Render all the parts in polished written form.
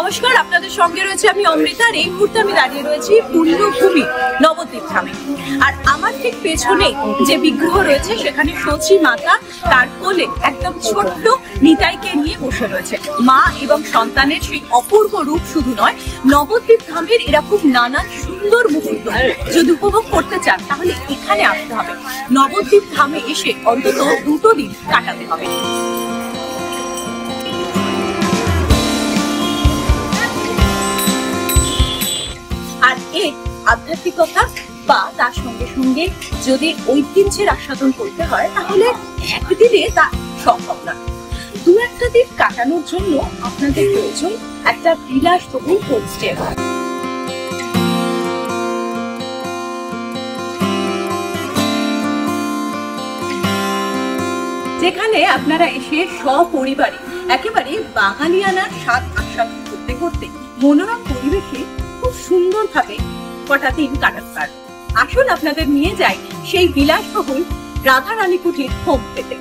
নমস্কার, আপনাদের সঙ্গে রয়েছে আমি অমৃতা। এই মুহূর্তে আমি দাঁড়িয়ে রয়েছি পুণ্যভূমি নবদ্বীপ ধামে। আর আমার ঠিক পেছনে যে বিগ্রহ রয়েছে সেখানে সচী মাতা তার কোলে একদম ছোট্ট নিতাইকে নিয়ে বসে রয়েছে। মা এবং সন্তানের সেই অপূর্ব রূপ শুধু নয়, নবদ্বীপ ধামের এরকম নানান সুন্দর মুহূর্ত যদি উপভোগ করতে চান তাহলে এখানে আসতে হবে। নবদ্বীপ ধামে এসে অন্তত 2 দিন কাটাতে হবে। আর এর আধ্যাত্মিকতা বা তার সঙ্গে সঙ্গে যদি ঐতিহ্যের আস্বাদন করতে হয় তাহলে একদিনে তা সম্ভব না। 2-1 দিন কাটানোর জন্য আপনাদের প্রয়োজন একটা বিলাসবহুল হোমস্টে। যেখানে আপনারা এসে সপরিবারে একেবারে বাঙালিয়ানার স্বাদ আস্বাদন করতে করতে মনোরম পরিবেশে খুব সুন্দরভাবে কটা দিন কাটাতে পারবেন। আসুন আপনাদের নিয়ে যাই সেই বিলাসবহুল রাধারানী কুঠির হোমস্টেতে।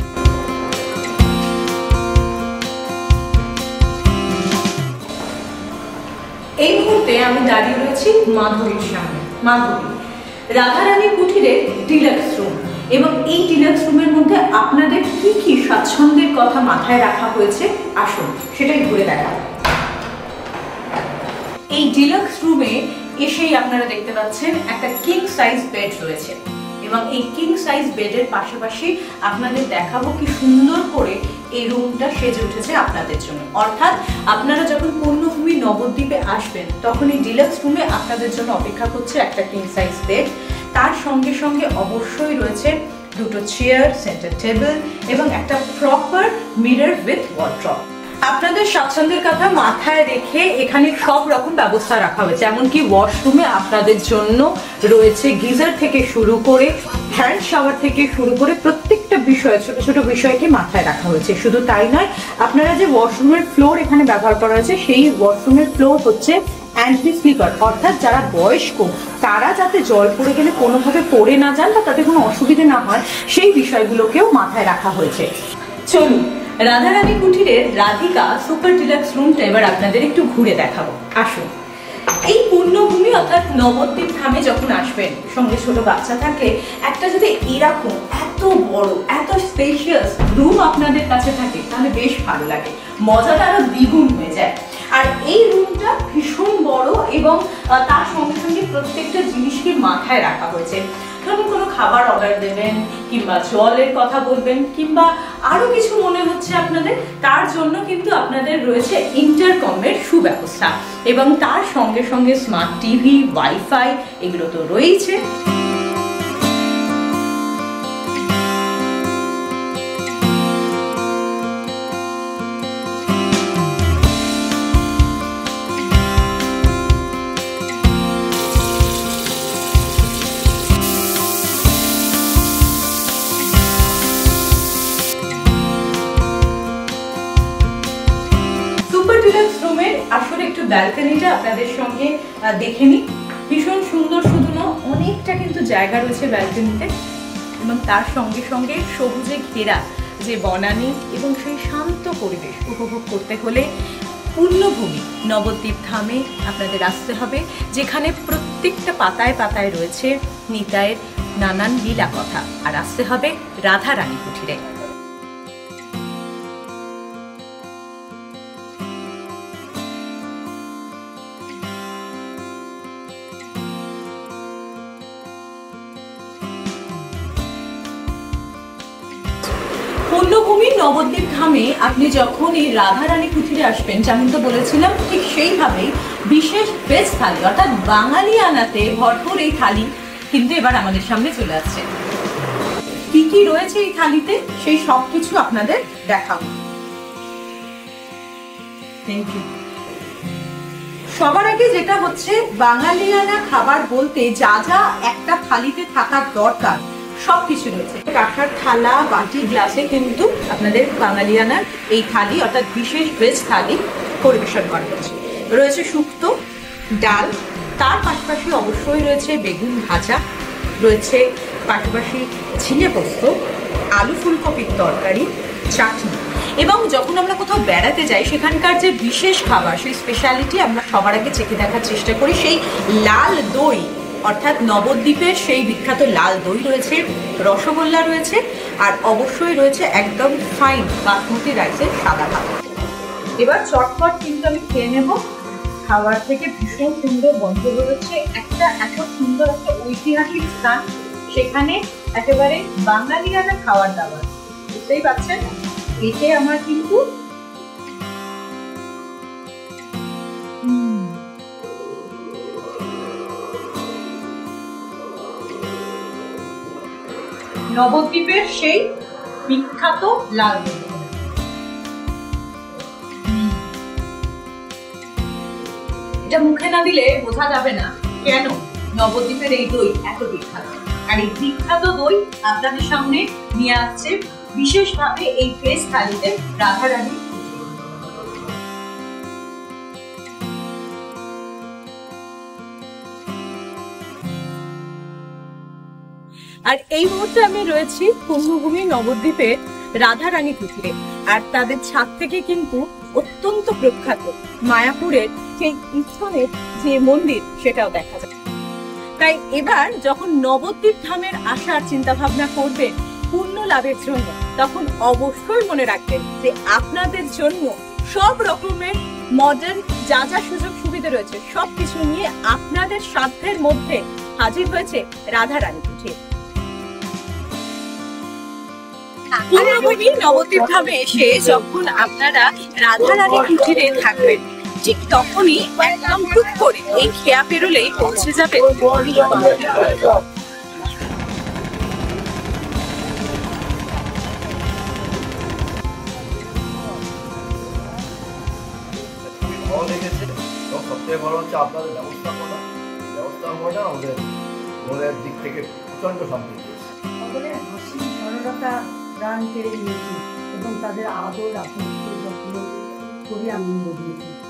এই মুহূর্তে আমি দাঁড়িয়ে রয়েছি মাধবীর সামনে। মাধবী রাধারানী কুঠিরের ডিলাক্স রুম, এবং এই ডিলাক্স রুমের মধ্যে আপনাদের কি কি স্বাচ্ছন্দ্যের কথা মাথায় রাখা হয়েছে আসুন সেটাই ঘুরে দেখা। এই ডিলাক্স রুমে এসেই আপনারা দেখতে পাচ্ছেন একটা কিং সাইজ বেড রয়েছে, এবং এই কিং সাইজ বেডের পাশাপাশি আপনাদের দেখাবো কি সুন্দর করে এই রুমটা সেজে উঠেছে আপনাদের জন্য। অর্থাৎ আপনারা যখন পুণ্যভূমি নবদ্বীপে আসবেন তখন এই ডিলাক্স রুমে আপনাদের জন্য অপেক্ষা করছে একটা কিং সাইজ বেড। তার সঙ্গে সঙ্গে অবশ্যই রয়েছে 2টো চেয়ার, সেন্টার টেবিল এবং একটা প্রপার মিরর উইথ ওয়ার্ড্রপ। আপনাদের স্বাচ্ছন্দ্যের কথা মাথায় রেখে এখানে সব রকম ব্যবস্থা রাখা হয়েছে, এমনকি ওয়াশরুমে আপনাদের জন্য রয়েছে গিজার থেকে শুরু করে হ্যান্ড শাওয়ার থেকে শুরু করে প্রত্যেকটা বিষয়, ছোট ছোট বিষয়কে মাথায় রাখা হয়েছে। শুধু তাই নয়, আপনারা যে ওয়াশরুমের ফ্লোর এখানে ব্যবহার করা হয়েছে সেই ওয়াশরুমের ফ্লোর হচ্ছে অ্যান্টি স্লিপার, অর্থাৎ যারা বয়স্ক তারা যাতে জল পড়ে গেলে কোনোভাবে পড়ে না যান বা তাদের কোনো অসুবিধে না হয় সেই বিষয়গুলোকেও মাথায় রাখা হয়েছে। চলুন রাধারানী কুঠিরের রাধিকা সুপার ডিলাক্স রুমটা এবার আপনাদের একটু ঘুরে দেখাবো। আসুন। এই পুণ্যভূমি অর্থাৎ নবদ্বীপ ধামে যখন আসবেন, সঙ্গে ছোট বাচ্চা থাকে, একটা যদি এরকম এত বড় এত স্পেশিয়াস রুম আপনাদের কাছে থাকে তাহলে বেশ ভালো লাগে, মজাটা আরো দ্বিগুণ হয়ে যায়। আর এই রুমটা ভীষণ বড় এবং তার সঙ্গে সঙ্গে প্রত্যেকটা জিনিসকে মাথায় রাখা হয়েছে। ধরুন কোনো খাবার অর্ডার দেবেন কিংবা জলের কথা বলবেন কিংবা আরো কিছু মনে হচ্ছে আপনাদের, তার জন্য কিন্তু আপনাদের রয়েছে ইন্টারকমের সুব্যবস্থা, এবং তার সঙ্গে সঙ্গে স্মার্ট টিভি, ওয়াইফাই এগুলো তো রয়েছে। রুমের আসলে একটু ব্যালকনিটা আপনাদের সঙ্গে দেখে নিই। ভীষণ সুন্দর, শুধু না অনেকটা কিন্তু জায়গা রয়েছে ব্যালকনিতে, এবং তার সঙ্গে সঙ্গে সবুজে ঘেরা যে বনানী এবং সেই শান্ত পরিবেশ উপভোগ করতে হলে পুণ্যভূমি নবদ্বীপ ধামে আপনাদের আসতে হবে, যেখানে প্রত্যেকটা পাতায় পাতায় রয়েছে নিতাইয়ের নানান লীলা কথা। আর আসতে হবে রাধারানী কুঠিরে। পুণ্যভূমি নবদ্বীপ ধামে আপনি যখন এই রাধারানী কুঠিরে আসবেন, যেমন তো বলেছিলাম ঠিক সেইভাবেই বিশেষ ভেজ থালি অর্থাৎ বাঙালি আনাতে ভরপুর এই থালি কিন্তু এবার আমাদের সামনে চলে আসছে। কি কি রয়েছে এই থালিতে সেই সব কিছু আপনাদের দেখাবো। Thank you. সবার আগে যেটা হচ্ছে বাঙালিয়ানা খাবার বলতে যা যা একটা থালিতে থাকার দরকার সবকিছু রয়েছে। কাঁসার থালা, বাটি, গ্লাসে কিন্তু আপনাদের বাঙালিয়ানার এই থালি অর্থাৎ বিশেষ ভেজ থালি পরিবেশন করা হচ্ছে। রয়েছে শুক্তো, ডাল, তার পাশাপাশি অবশ্যই রয়েছে বেগুন ভাজা, রয়েছে পাশাপাশি ঝিঙে পোস্ত, আলু ফুলকপির তরকারি, চাটনি এবং যখন আমরা কোথাও বেড়াতে যাই সেখানকার যে বিশেষ খাবার, সেই স্পেশালিটি আমরা সবার আগে চেখে দেখার চেষ্টা করি। সেই লাল দই, অর্থাৎ নবদ্বীপের সেই বিখ্যাত লাল দই রয়েছে, রসগোল্লা রয়েছে, আর অবশ্যই রয়েছে একদম ফাইন বাসমতি রাইসের সাদা ভাত। এবার চটপট কিন্তু আমি খেয়ে নেব। খাবার থেকে ভীষণ সুন্দর গন্ধ বেরোচ্ছে। একটা এত সুন্দর একটা ঐতিহাসিক স্থান, সেখানে একেবারে বাঙালিয়ানা খাবার দাবার, বুঝতেই পারছেন। এতে আমার কিন্তু নবদ্বীপের সেই বিখ্যাত লাল দই। এটা মুখে না দিলে বোঝা যাবে না কেন নবদ্বীপের এই দই এত বিখ্যাত। আর এই বিখ্যাত দই আপনাদের সামনে নিয়ে আসছে বিশেষভাবে এই ফেস থালিতে রাধারানী। আর এই মুহূর্তে আমি রয়েছি পুণ্যভূমি নবদ্বীপের রাধারানী কুঠিরে। আর তাদের ছাদ থেকে কিন্তু অত্যন্ত প্রখ্যাত মায়াপুরের সেই ইস্কনের যে মন্দির, সেটাও দেখা যায়। তাই এবার যখন নবদ্বীপ ধামের আসার চিন্তা ভাবনা করবেন পুণ্য লাভের জন্য, তখন অবশ্যই মনে রাখবেন যে আপনাদের জন্য সব রকমের মডার্ন যা যা সুযোগ সুবিধা রয়েছে সবকিছু নিয়ে আপনাদের সাধ্যের মধ্যে হাজির হয়েছে রাধারানী কুঠির। পুণ্যভূমি নবদ্বীপ ধামে এসে যখন আপনারা রাধারানী কুঠিরে থাকবেন, ঠিক তখনই একদম টুক করে এই খেয়া পেরোলেই পৌঁছে যাবে সবচেয়ে বড় হচ্ছে আপনাদের ব্যবস্থাপনা আমাদের মনের দিক থেকে প্রচন্ড শান্তি দিয়েছে। সকলের হাসি সরলতা প্রাণ কেড়ে নিয়েছে এবং তাদের আদর আপন যত্ন খুবই আনন্দ দিয়েছে।